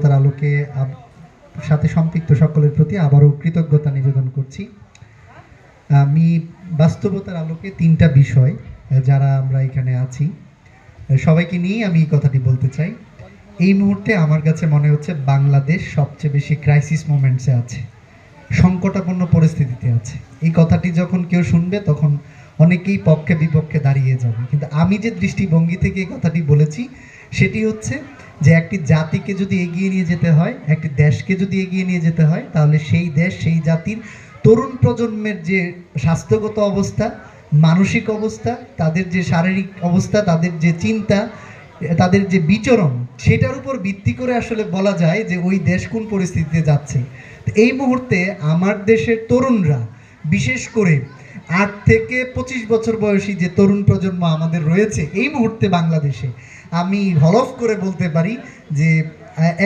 বাস্তবতার আলোকে সাথে সম্পৃক্ত সকলের প্রতি আবারও কৃতজ্ঞতা নিবেদন করছি। আমি বাস্তবতার আলোকে তিনটা বিষয় যারা আমরা এখানে আছি সবাইকে নিয়ে আমি এই কথাটি বলতে চাই। এই মুহূর্তে আমার কাছে মনে হচ্ছে বাংলাদেশ সবচেয়ে বেশি ক্রাইসিস মোমেন্টসে আছে, সংকটাপন্ন পরিস্থিতিতে আছে। এই কথাটি যখন কেউ শুনবে তখন অনেকেই পক্ষে বিপক্ষে দাঁড়িয়ে যাবে, কিন্তু আমি যে দৃষ্টিভঙ্গি থেকে এই কথাটি বলেছি সেটি হচ্ছে যে একটি জাতিকে যদি এগিয়ে নিয়ে যেতে হয়, একটি দেশকে যদি এগিয়ে নিয়ে যেতে হয়, তাহলে সেই দেশ সেই জাতির তরুণ প্রজন্মের যে স্বাস্থ্যগত অবস্থা, মানসিক অবস্থা, তাদের যে শারীরিক অবস্থা, তাদের যে চিন্তা, তাদের যে বিচরণ, সেটার উপর ভিত্তি করে আসলে বলা যায় যে ওই দেশ কোন পরিস্থিতিতে যাচ্ছে। এই মুহূর্তে আমার দেশের তরুণরা, বিশেষ করে 8 থেকে 25 বছর বয়সী যে তরুণ প্রজন্ম আমাদের রয়েছে এই মুহূর্তে বাংলাদেশে, আমি হলফ করে বলতে পারি যে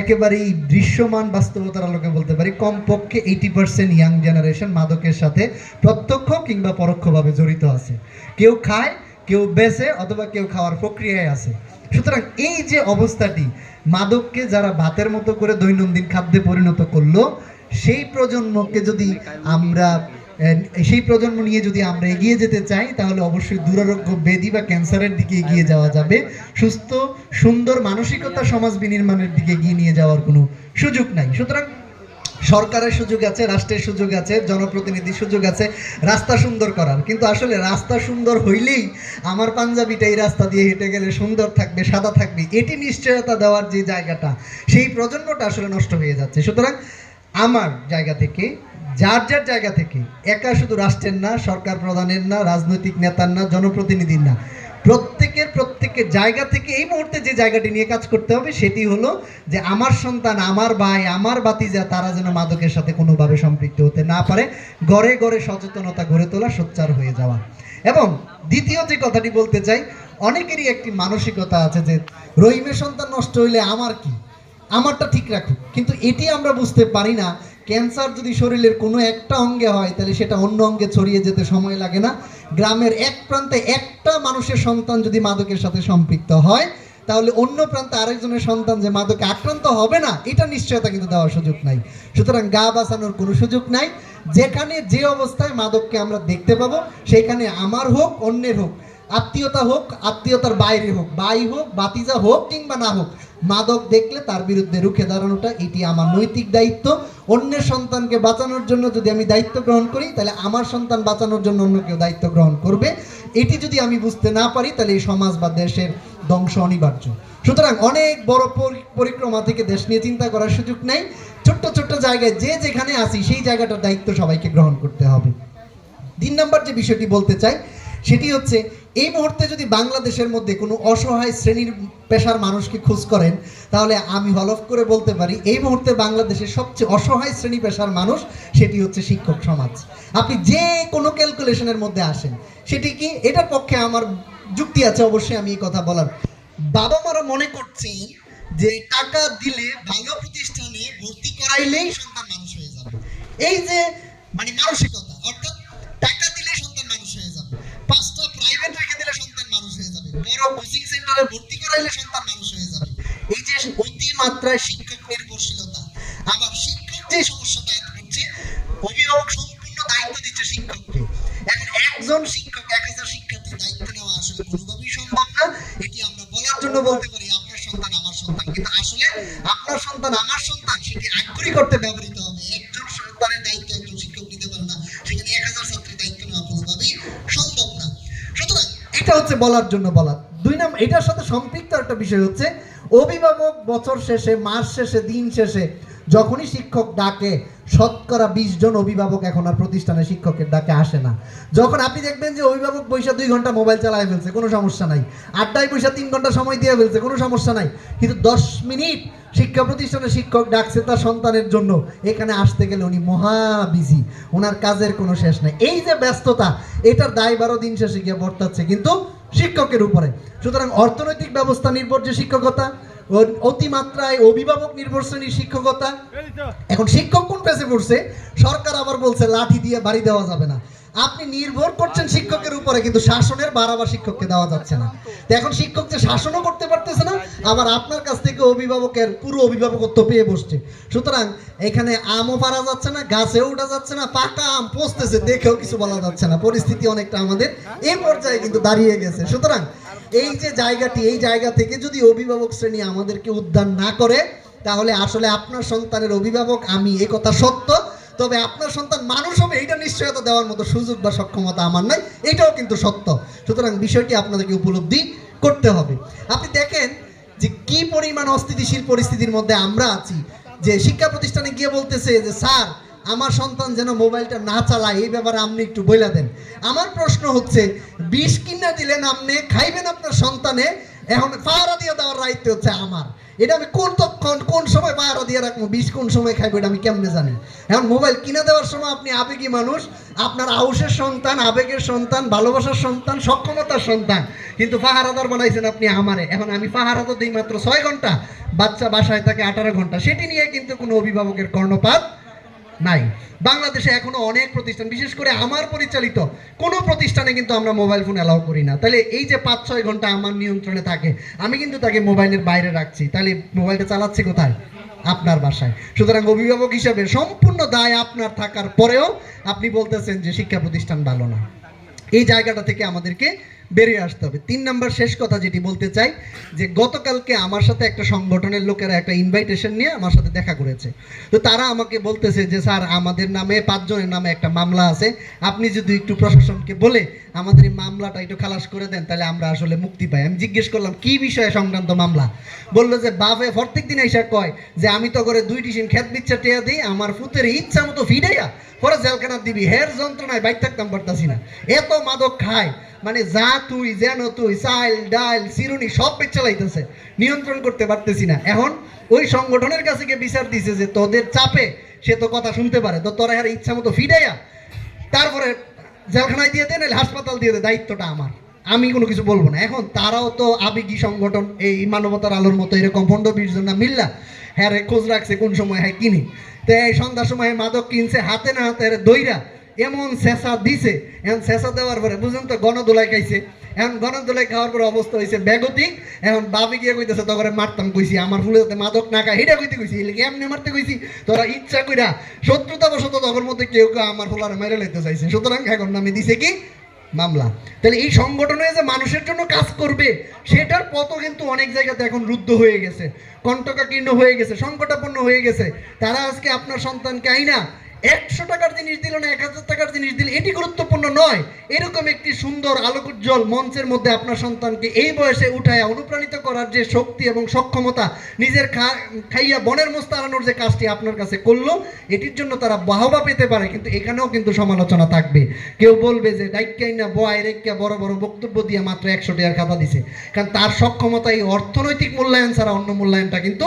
একেবারেই দৃশ্যমান বাস্তবতার আলোকে বলতে পারি কমপক্ষে 80% ইয়াং জেনারেশন মাদকের সাথে প্রত্যক্ষ কিংবা পরোক্ষভাবে জড়িত আছে। কেউ খায়, কেউ বেচে, অথবা কেউ খাওয়ার প্রক্রিয়ায় আছে। সুতরাং এই যে অবস্থাটি, মাদককে যারা ভাতের মতো করে দৈনন্দিন খাদ্যে পরিণত করলো, সেই প্রজন্মকে যদি আমরা সেই প্রজন্ম নিয়ে যদি আমরা এগিয়ে যেতে চাই, তাহলে অবশ্যই দুরারোগ্য ব্যাধি বা ক্যান্সারের দিকে এগিয়ে যাওয়া যাবে। সুস্থ সুন্দর মানসিকতা সমাজ বিনির্মাণের দিকে এগিয়ে নিয়ে যাওয়ার কোনো সুযোগ নাই। সুতরাং সরকারের সুযোগ আছে, রাষ্ট্রের সুযোগ আছে, জনপ্রতিনিধির সুযোগ আছে রাস্তা সুন্দর করার, কিন্তু আসলে রাস্তা সুন্দর হইলেই আমার পাঞ্জাবিটা এই রাস্তা দিয়ে হেঁটে গেলে সুন্দর থাকবে, সাদা থাকবে, এটি নিশ্চয়তা দেওয়ার যে জায়গাটা, সেই প্রজন্মটা আসলে নষ্ট হয়ে যাচ্ছে। সুতরাং আমার জায়গা থেকে, যার যার জায়গা থেকে, একা শুধু রাষ্ট্রের না, সরকার প্রধানের না, রাজনৈতিক নেতার না, জনপ্রতিনিধির না, প্রত্যেকের জায়গা থেকে এই মুহূর্তে যে জায়গাটি নিয়ে কাজ করতে হবে সেটি হলো যে আমার সন্তান, আমার ভাই, আমার বাতিজা, তারা যেন মাদকের সাথে কোনোভাবে সম্পৃক্ত হতে না পারে। ঘরে ঘরে সচেতনতা গড়ে তোলা, সোচ্চার হয়ে যাওয়া। এবং দ্বিতীয় যে কথাটি বলতে চাই, অনেকেরই একটি মানসিকতা আছে যে রহিমের সন্তান নষ্ট হইলে আমার কি, আমারটা ঠিক রাখুক। কিন্তু এটি আমরা বুঝতে পারি না, ক্যান্সার যদি শরীরের কোনো একটা অঙ্গে হয় তাহলে সেটা অন্য অঙ্গে ছড়িয়ে যেতে সময় লাগে না। গ্রামের এক প্রান্তে একটা মানুষের সন্তান যদি মাদকের সাথে সম্পৃক্ত হয়, তাহলে অন্য প্রান্তে আরেকজনের সন্তান যে মাদকে আক্রান্ত হবে না, এটা নিশ্চয়তা কিন্তু দেওয়ার সুযোগ নাই। সুতরাং গা বাঁচানোর কোনো সুযোগ নাই। যেখানে যে অবস্থায় মাদককে আমরা দেখতে পাবো, সেখানে আমার হোক অন্যের হোক, আত্মীয়তা হোক আত্মীয়তার বাইরে হোক, ভাই হোক ভাতিজা হোক কিংবা না হোক, মাদক দেখলে তার বিরুদ্ধে রুখে দাঁড়ানোটা এটি আমার নৈতিক দায়িত্ব। অন্যের সন্তানকে বাঁচানোর জন্য যদি আমি দায়িত্ব গ্রহণ করি, তাহলে আমার সন্তান বাঁচানোর জন্য অন্য কেউ দায়িত্ব গ্রহণ করবে। এটি যদি আমি বুঝতে না পারি, তাহলে এই সমাজ বা দেশের ধ্বংস অনিবার্য। সুতরাং অনেক বড় পরিক্রমা থেকে দেশ নিয়ে চিন্তা করার সুযোগ নাই। ছোট্ট ছোট্ট জায়গায় যে যেখানে আসি সেই জায়গাটার দায়িত্ব সবাইকে গ্রহণ করতে হবে। 3 নম্বর যে বিষয়টি বলতে চাই সেটি হচ্ছে, এই মুহূর্তে যদি বাংলাদেশের মধ্যে কোনো অসহায় শ্রেণীর পেশার মানুষকে খোঁজ করেন, তাহলে আমি হলফ করে বলতে পারি এই মুহূর্তে বাংলাদেশের সবচেয়ে অসহায় শ্রেণী পেশার মানুষ সেটি হচ্ছে শিক্ষক সমাজ। আপনি যে কোনো ক্যালকুলেশনের মধ্যে আসেন, সেটি কি, এটার পক্ষে আমার যুক্তি আছে অবশ্যই আমি এই কথা বলার। বাবা মারা মনে করছেন যে টাকা দিলে ভালো প্রতিষ্ঠানে ভর্তি করাইলেই সন্তান মানুষ হয়ে যাবে। এই যে মানসিকতা, অর্থাৎ টাকা দিলে সন্তান মানুষ হয়ে যাবে, 5টা প্রাইভেট রেখে দিলে সন্তান মানুষ হয়ে যাবে, বড় কোচিং সেন্টারে ভর্তি করাইলে সন্তান মানুষ হয়ে যাবে। এই যে অতিমাত্রায় শিক্ষক নির্ভরশীলতা। আবার শিক্ষক যে সমস্যাটা হচ্ছে, অভিভাবক সম্পূর্ণ দায়িত্ব দিচ্ছে শিক্ষককে। এখন একজন শিক্ষক 1000 শিক্ষার্থীর দায়িত্ব নেওয়া আসলে কোনোভাবেই সম্ভব না। এটি আমরা বলার জন্য বলতে পারি আপনার সন্তান আমার সন্তান, কিন্তু আসলে আপনার সন্তান আমার সন্তান সেটি আক্ষরিক করতে ব্যবহৃত হবে। একজন সন্তানের দায়িত্ব একজন শিক্ষক নিতে পারে না, সেখানে 1000 ছাত্রের দায়িত্ব নেওয়া কোনোভাবেই সম্ভব না। সুতরাং এটা হচ্ছে বলার জন্য বলা। 2 নম্বর, এটার সাথে সম্পৃক্ত একটা বিষয় হচ্ছে, অভিভাবক বছর শেষে, মাস শেষে, দিন শেষে যখনই শিক্ষক ডাকে, শতকরা 20 জন অভিভাবক এখন আর প্রতিষ্ঠানে শিক্ষকের ডাকে আসে না। যখন আপনি দেখবেন যে অভিভাবক পয়সা 2 ঘন্টা মোবাইল চালায় ফেলছে, কোনো সমস্যা নাই, আড্ডায় পয়সা 3 ঘন্টা সময় দিয়ে ফেলছে, কোনো সমস্যা নাই, কিন্তু 10 মিনিট শিক্ষা প্রতিষ্ঠানে শিক্ষক ডাকছে তার সন্তানের জন্য, এখানে আসতে গেলে উনি মহা বিজি, ওনার কাজের কোনো শেষ নেই। এই যে ব্যস্ততা, এটার দায়ভারও দিন শেষে গিয়ে বর্তাচ্ছে কিন্তু শিক্ষকের উপরে। সুতরাং অর্থনৈতিক ব্যবস্থা নির্ভর যে শিক্ষকতা, অতিমাত্রায় অভিভাবক নির্ভর শ্রেণীর শিক্ষকতা। এখন শিক্ষক কোন পেছে পড়ছে, সরকার আবার বলছে লাঠি দিয়ে বাড়ি দেওয়া যাবে না। আপনি নির্ভর করছেন শিক্ষকের উপরে, কিন্তু শাসনের ভার আবার শিক্ষককে দেওয়া যাচ্ছে না। তো এখন শিক্ষক যে শাসনও করতে পারতেছে না, আবার আপনার কাছ থেকে অভিভাবকের পুরো অভিভাবকত্ব পেয়ে বসছে। সুতরাং এখানে আমও পারা যাচ্ছে না, গাছেও উঠা যাচ্ছে না, পাকা আম পচতেছে দেখেও কিছু বলা যাচ্ছে না। পরিস্থিতি অনেকটা আমাদের এই পর্যায়ে কিন্তু দাঁড়িয়ে গেছে। সুতরাং এই যে জায়গাটি, এই জায়গা থেকে যদি অভিভাবক শ্রেণী আমাদেরকে উদ্ধার না করে, তাহলে আসলে আপনার সন্তানের অভিভাবক আমি, এই কথা সত্য। তবে আপনার সন্তান মানুষ হবে এইটা নিশ্চয়তা দেওয়ার মতো সুযোগ বা সক্ষমতা আমার নাই, এটাও কিন্তু সত্য। সুতরাং বিষয়টি আপনাদেরকে উপলব্ধি করতে হবে। আপনি দেখেন যে কি পরিমাণ অস্থিতিশীল পরিস্থিতির মধ্যে আমরা আছি, যে শিক্ষা প্রতিষ্ঠানে গিয়ে বলতেছে যে স্যার আমার সন্তান যেন মোবাইলটা না চালায়, এই ব্যাপারে আপনি একটু বইলা দেন। আমার প্রশ্ন হচ্ছে, বিষ কিনা দিলেন আপনি, খাইবেন আপনার সন্তানে, এখন পাহারা দিয়ে দেওয়ার দায়িত্ব হচ্ছে আমার। এটা আমি কোন সময় পাহারা দিয়ে রাখবো, বিষ কোন সময় খাইবো এটা আমি কেমনে জানি? এখন মোবাইল কিনে দেওয়ার সময় আপনি আবেগী মানুষ, আপনার আউসের সন্তান, আবেগের সন্তান, ভালোবাসার সন্তান, সক্ষমতার সন্তান, কিন্তু পাহারাদার বানাইছেন আপনি আমারে। এখন আমি পাহারা তো দিই মাত্র 6 ঘন্টা, বাচ্চা বাসায় থাকে 18 ঘন্টা, সেটি নিয়ে কিন্তু কোনো অভিভাবকের কর্ণপাত নাই। বাংলাদেশে এখনো অনেক প্রতিষ্ঠান, বিশেষ করে আমার পরিচালিত কোনো প্রতিষ্ঠানে কিন্তু আমরা মোবাইল ফোন অ্যালাউ করি না। তাহলে এই যে 5-6 ঘন্টা আমার নিয়ন্ত্রণে থাকে, আমি কিন্তু তাকে মোবাইলের বাইরে রাখছি, তাহলে মোবাইলটা চালাচ্ছে কোথায়? আপনার বাসায়। সুতরাং অভিভাবক হিসাবে সম্পূর্ণ দায় আপনার থাকার পরেও আপনি বলতেছেন যে শিক্ষা প্রতিষ্ঠান ভালো না। এই জায়গাটা থেকে আমাদেরকে বেরিয়ে আসতে হবে। 3 নম্বর শেষ কথা যেটি বলতে চাই, যে গতকালকে আমার সাথে একটা সংগঠনের লোকেরা একটা ইনভাইটেশন নিয়ে আমার সাথে দেখা করেছে। তো তারা আমাকে বলতেছে যে স্যার আমাদের নামে 5 জনের নামে একটা মামলা আছে, আপনি যদি একটু প্রশাসনকে বলে আমাদের এই মামলাটা একটু খালাস করে দেন তাহলে আমরা আসলে মুক্তি পাই। আমি জিজ্ঞেস করলাম কি বিষয়ে সংক্রান্ত মামলা? বললো যে বাপে প্রত্যেক দিন এসে কয় যে আমি তো করে 2 টিসিম খেত বিচ্ছা টেয়া দিই, আমার ফুতের ইচ্ছা মতো ফিডাইয়া পরে জেলখানা দিবি, হের যন্ত্রণায় বাইক থাকতাম পারতাছি না, এত মাদক খায়, মানে যা তুই যেন তুই চাইল ডাইল চিরুনি সব পেট চালাইতেছে, নিয়ন্ত্রণ করতে পারতেছি না। এখন ওই সংগঠনের কাছে গিয়ে বিচার দিছে যে তোদের চাপে সে তো কথা শুনতে পারে, তো তোরা হের ইচ্ছা মতো ফিডাইয়া তারপরে জেলখানায় দিয়ে দে, নাহলে হাসপাতাল দিয়ে দে, দায়িত্বটা আমার, আমি কোনো কিছু বলবো না। এখন তারাও তো আবেগী সংগঠন, এই মানবতার আলোর মতো এরকম 15-20 জন না মিল্লা হ্যাঁ খোঁজ রাখছে কোন সময় হ্যাঁ কিনি, তো এই সন্ধ্যার সময় মাদক কিনছে, হাতে না হাতে দইরা এমন শেষা দিছে। এখন শেষা দেওয়ার পরে বুঝলেন তো গণদোলাই খাইছে। এখন গণদোলাই খাওয়ার পরে অবস্থা হয়েছে বেগতিক। এখন বাবি গিয়ে কইতেছে তো করে মারতাম কইছি, আমার ফুলে যাতে মাদক না খায় এটা কইতে কইছি, এমনি মারতে কইছি, তোরা ইচ্ছা কইরা শত্রুতা বশত তখন মধ্যে কেউ কেউ আমার ফুলারে মেরে লেতে চাইছে। সুতরাং এখন নামে দিছে কি মামলা। তাহলে এই সংগঠনে যে মানুষের জন্য কাজ করবে সেটার পথও কিন্তু অনেক জায়গাতে এখন রুদ্ধ হয়ে গেছে, কণ্টকাকীর্ণ হয়ে গেছে, সংকটাপন্ন হয়ে গেছে। তারা আজকে আপনার সন্তানকে আইনা 100 টাকার জিনিস দিল না 1000 টাকার জিনিস দিল, এটি গুরুত্বপূর্ণ নয়। এরকম একটি সুন্দর আলোকোজ্জ্বল মঞ্চের মধ্যে আপনার সন্তানকে এই বয়সে উঠায় অনুপ্রাণিত করার যে শক্তি এবং সক্ষমতা, নিজের খাইয়া বনের মোস্ত আনানোর যে কাজটি আপনার কাছে করলো, এটির জন্য তারা বাহবা পেতে পারে, কিন্তু এখানেও কিন্তু সমালোচনা থাকবে। কেউ বলবে যে ডাইকাই না বয় রেখা বড় বড় বক্তব্য দিয়ে মাত্র 100 টাকার খাতা দিছে, কারণ তার সক্ষমতা এই অর্থনৈতিক মূল্যায়ন ছাড়া অন্য মূল্যায়নটা কিন্তু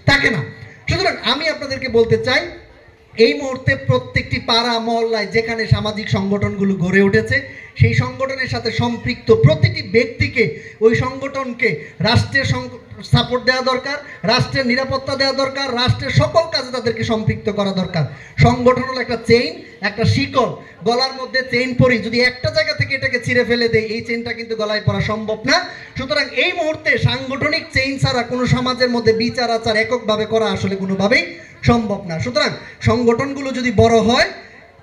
থাকে না। সুতরাং আমি আপনাদেরকে বলতে চাই, এই মুহূর্তে প্রত্যেকটি পাড়া মহল্লায় যেখানে সামাজিক সংগঠনগুলো গড়ে উঠেছে, সেই সংগঠনের সাথে সম্পৃক্ত প্রতিটি ব্যক্তিকে, ওই সংগঠনকে রাষ্ট্রের সাপোর্ট দেওয়া দরকার, রাষ্ট্রের নিরাপত্তা দেওয়া দরকার, রাষ্ট্রের সকল কাজে তাদেরকে সম্পৃক্ত করা দরকার। সংগঠন হলো একটা চেইন, একটা শিকল, গলার মধ্যে চেইন পরি, যদি একটা জায়গা থেকে এটাকে ছিঁড়ে ফেলে দেয় এই চেইনটা কিন্তু গলায় পরা সম্ভব না। সুতরাং এই মুহূর্তে সাংগঠনিক চেইন ছাড়া কোনো সমাজের মধ্যে বিচার আচার এককভাবে করা আসলে কোনোভাবেই সম্ভব না। সুতরাং সংগঠনগুলো যদি বড় হয়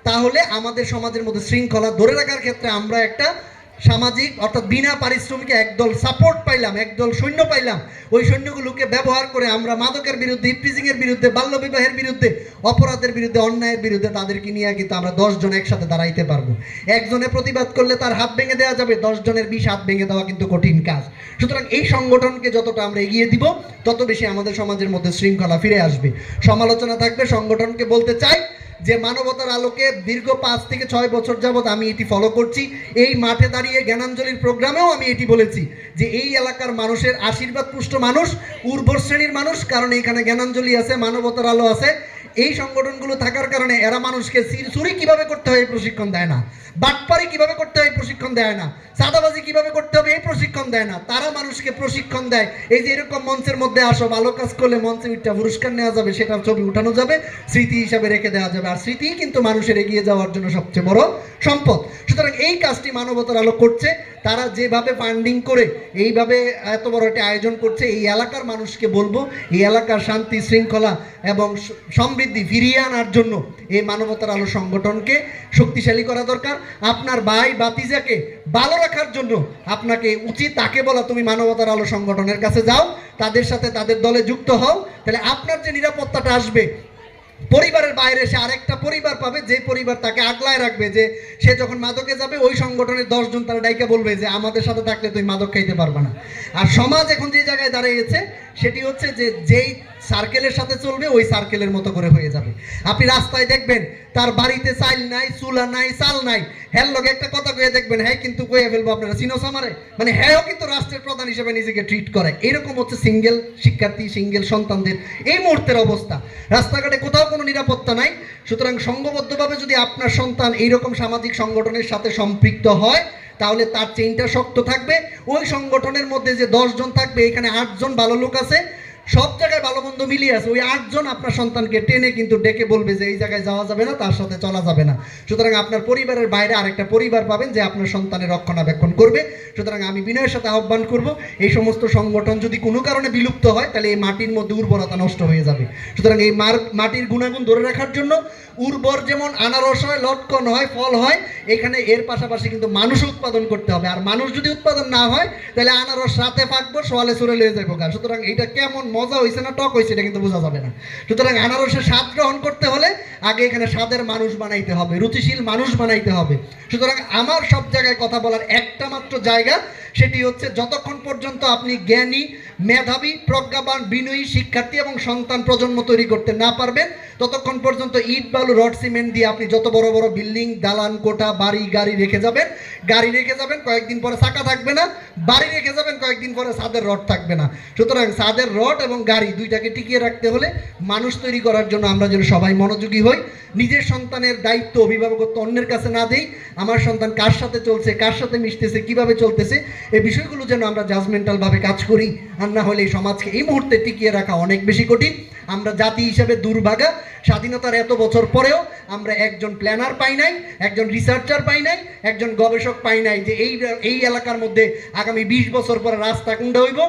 তাহলে আমাদের সমাজের মধ্যে শৃঙ্খলা ধরে রাখার ক্ষেত্রে আমরা একটা সামাজিক অর্থাৎ বিনা পারিশ্রমিকে একদল সাপোর্ট পাইলাম, একদল সৈন্য পাইলাম। ওই সৈন্যগুলোকে ব্যবহার করে আমরা মাদকের বিরুদ্ধে, ইফটিজিংয়ের বিরুদ্ধে, বাল্যবিবাহের বিরুদ্ধে, অপরাধের বিরুদ্ধে, অন্যায়ের বিরুদ্ধে তাদেরকে নিয়ে কিন্তু আমরা 10 জন একসাথে দাঁড়াইতে পারবো। একজনে প্রতিবাদ করলে তার হাত ভেঙে দেওয়া যাবে, 10 জনের 20 হাত ভেঙে দেওয়া কিন্তু কঠিন কাজ। সুতরাং এই সংগঠনকে যতটা আমরা এগিয়ে দিব তত বেশি আমাদের সমাজের মধ্যে শৃঙ্খলা ফিরে আসবে। সমালোচনা থাকবে। সংগঠনকে বলতে চাই যে মানবতার আলোকে দীর্ঘ 5 থেকে 6 বছর যাবৎ আমি এটি ফলো করছি। এই মাঠে দাঁড়িয়ে জ্ঞানাঞ্জলির প্রোগ্রামেও আমি এটি বলেছি যে এই এলাকার মানুষের আশীর্বাদ পুষ্ট মানুষ, উর্বর শ্রেণীর মানুষ, কারণ এখানে জ্ঞানাঞ্জলি আছে, মানবতার আলো আছে। এই সংগঠনগুলো থাকার কারণে এরা মানুষকে চুরি কিভাবে করতে হয় এই প্রশিক্ষণ দেয় না, বাটপারি কিভাবে করতে হয় এই প্রশিক্ষণ দেয় না, চাঁদাবাজি কিভাবে করতে হবে এই প্রশিক্ষণ দেয় না। তারা মানুষকে প্রশিক্ষণ দেয় এই যে এরকম মঞ্চের মধ্যে আসো, ভালো কাজ করলে মঞ্চে উঠটা পুরস্কার নেওয়া যাবে, সেটা ছবি উঠানো যাবে, স্মৃতি হিসাবে রেখে দেওয়া যাবে। আর স্মৃতি কিন্তু মানুষের এগিয়ে যাওয়ার জন্য সবচেয়ে বড় সম্পদ। সুতরাং এই কাজটি মানবতার আলো করছে। তারা যেভাবে ফান্ডিং করে এইভাবে এত বড় একটা আয়োজন করছে, এই এলাকার মানুষকে বলবো এই এলাকার শান্তি শৃঙ্খলা এবং সমৃদ্ধি ফিরিয়ে আনার জন্য এই মানবতার আলো সংগঠনকে শক্তিশালী করা দরকার। আপনার ভাই বাতিজাকে ভালো রাখার জন্য আপনাকে উচিত তাকে বলা, তুমি মানবতার আলো সংগঠনের কাছে যাও, তাদের সাথে তাদের দলে যুক্ত হও, তাহলে আপনার যে নিরাপত্তাটা আসবে, পরিবারের বাইরে সে আরেকটা পরিবার পাবে, যে পরিবার তাকে আগলায় রাখবে, যে সে যখন মাদকে যাবে ওই সংগঠনের 10 জন তারা ডাইকা বলবে যে আমাদের সাথে থাকলে তুই মাদক খাইতে পারবা না। আর সমাজ এখন যে জায়গায় দাঁড়িয়েছে সেটি হচ্ছে যে যেই সার্কেলের সাথে চলবে ওই সার্কেলের মতো করে হয়ে যাবে। আপনি রাস্তায় দেখবেন তার বাড়িতে চাইল নাই, চুলা নাই, চাল নাই, হ্যার লগে একটা কথা কয়ে দেখবেন হ্যাঁ কিন্তু কয়ে ফেলবো আপনারা চিনোস আমারে, মানে হ্যাঁও কিন্তু রাষ্ট্রের প্রধান হিসেবে নিজেকে ট্রিট করে। এরকম হচ্ছে সিঙ্গেল শিক্ষার্থী, সিঙ্গেল সন্তানদের এই মুহূর্তের অবস্থা। রাস্তাঘাটে কোথাও কোনো নিরাপত্তা নাই। সুতরাং সংঘবদ্ধভাবে যদি আপনার সন্তান এইরকম সামাজিক সংগঠনের সাথে সম্পৃক্ত হয় তাহলে তার চেইনটা শক্ত থাকবে। ওই সংগঠনের মধ্যে যে 10 জন থাকবে, এখানে 8 জন ভালো লোক আছে, সব জায়গায় ভালো মন্দ মিলিয়ে আছে, ওই 8 জন আপনার সন্তানকে টেনে কিন্তু ডেকে বলবে যে এই জায়গায় যাওয়া যাবে না, তার সাথে চলা যাবে না। সুতরাং আপনার পরিবারের বাইরে আরেকটা পরিবার পাবেন যে আপনার সন্তানের রক্ষণাবেক্ষণ করবে। সুতরাং আমি বিনয়ের সাথে আহ্বান করব, এই সমস্ত সংগঠন যদি কোনো কারণে বিলুপ্ত হয় তাহলে এই মাটির মধ্যে উর্বরতা নষ্ট হয়ে যাবে। সুতরাং এই মাটির গুণাগুণ ধরে রাখার জন্য উর্বর যেমন আনারস হয়, লটকন হয়, ফল হয়, এখানে এর পাশাপাশি কিন্তু মানুষ উৎপাদন করতে হবে। আর মানুষ যদি উৎপাদন না হয় তাহলে আনারস রাতে পাকবো, সোয়ালে সরে লেগে যাবো গা। সুতরাং এটা কেমন মজা হয়েছে না টক হয়েছে এটা কিন্তু বোঝা যাবে না। সুতরাং আনারসের স্বাদ গ্রহণ করতে হলে আগে এখানে স্বাদের মানুষ বানাইতে হবে, রুচিশীল মানুষ বানাইতে হবে। সুতরাং আমার সব জায়গায় কথা বলার একটা মাত্র জায়গা, সেটি হচ্ছে যতক্ষণ পর্যন্ত আপনি জ্ঞানী, মেধাবী, প্রজ্ঞাবান, বিনয়ী শিক্ষার্থী এবং সন্তান প্রজন্ম তৈরি করতে না পারবেন ততক্ষণ পর্যন্ত ইট বালু রড সিমেন্ট দিয়ে আপনি যত বড় বড় বিল্ডিং, দালান কোঠা, বাড়ি গাড়ি রেখে যাবেন, কয়েকদিন পরে চাকা থাকবে না, বাড়ি রেখে যাবেন, কয়েকদিন পরে ছাদের রড থাকবে না। সুতরাং ছাদের রড এবং গাড়ি দুইটাকে টিকিয়ে রাখতে হলে মানুষ তৈরি করার জন্য আমরা যেন সবাই মনোযোগী হই। নিজের সন্তানের দায়িত্ব অভিভাবকত্ব অন্যের কাছে না দেই, আমার সন্তান কার সাথে চলছে, কার সাথে মিশতেছে, কিভাবে চলতেছে, এই বিষয়গুলো যেন আমরা জাজমেন্টালভাবে কাজ করি। আর না হলে এই সমাজকে এই মুহূর্তে টিকিয়ে রাখা অনেক বেশি কঠিন। আমরা জাতি হিসেবে দুর্ভাগা, স্বাধীনতার এত বছর পরেও আমরা একজন প্ল্যানার পাই নাই, একজন রিসার্চার পাই নাই, একজন গবেষক পাই নাই যে এই এলাকার মধ্যে আগামী 20 বছর পরে রাস্তা কোনটা হইব,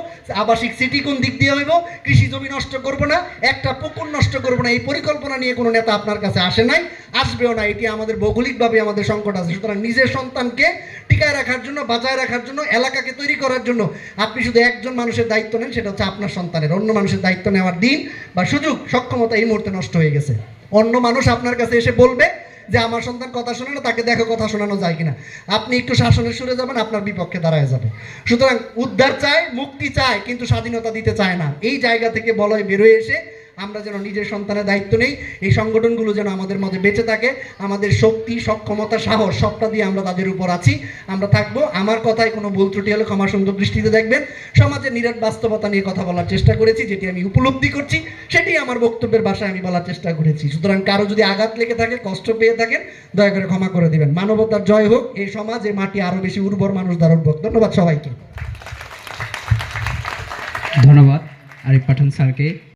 আবাসিক সিটি কোন দিক দিয়ে হইব, কৃষি জমি নষ্ট করবো না, একটা পুকুর নষ্ট করবো না, এই পরিকল্পনা নিয়ে কোনো নেতা আপনার কাছে আসে নাই, আসবেও না। এটি আমাদের ভৌগোলিকভাবে আমাদের সংকট আছে। সুতরাং নিজের সন্তানকে টিকায় রাখার জন্য, বাঁচায় রাখার জন্য, এলাকাকে তৈরি করার জন্য আপনি শুধু একজন মানুষের দায়িত্ব নেন, সেটা হচ্ছে আপনার সন্তানের। অন্য মানুষের দায়িত্ব নেওয়ার দিন বা সুযোগ, সক্ষমতা এই মুহূর্তে নষ্ট হয়ে গেছে। অন্য মানুষ আপনার কাছে এসে বলবে যে আমার সন্তান কথা শোনে না, তাকে দেখো কথা শোনানো যায় কিনা, আপনি একটু শাসনের সুরে যাবেন, আপনার বিপক্ষে দাঁড়ায় যাবে। সুতরাং উদ্ধার চায়, মুক্তি চায়, কিন্তু স্বাধীনতা দিতে চায় না। এই জায়গা থেকে বলয় বেরোয় এসে আমরা যেন নিজের সন্তানের দায়িত্ব নেই, এই সংগঠনগুলো যেন আমাদের মধ্যে বেঁচে থাকে, আমাদের শক্তি, সক্ষমতা, সাহস সবটা দিয়ে আমরা তাদের উপর আছি, আমরা থাকবো। আমার কথায় কোনো ভুল ত্রুটি হলে ক্ষমা সুন্দর দৃষ্টিতে দেখবেন। সমাজের নিরেট বাস্তবতা নিয়ে কথা বলার চেষ্টা করেছি, যেটি আমি উপলব্ধি করছি সেটি আমার বক্তব্যের ভাষায় আমি বলার চেষ্টা করেছি। সুতরাং কারো যদি আঘাত লেগে থাকে, কষ্ট পেয়ে থাকেন, দয়া করে ক্ষমা করে দিবেন। মানবতার জয় হোক, এই সমাজ, এই মাটি আরো বেশি উর্বর মানুষ ধারণ হোক। ধন্যবাদ সবাইকে। ধন্যবাদ আরিফ পাঠান স্যারকে।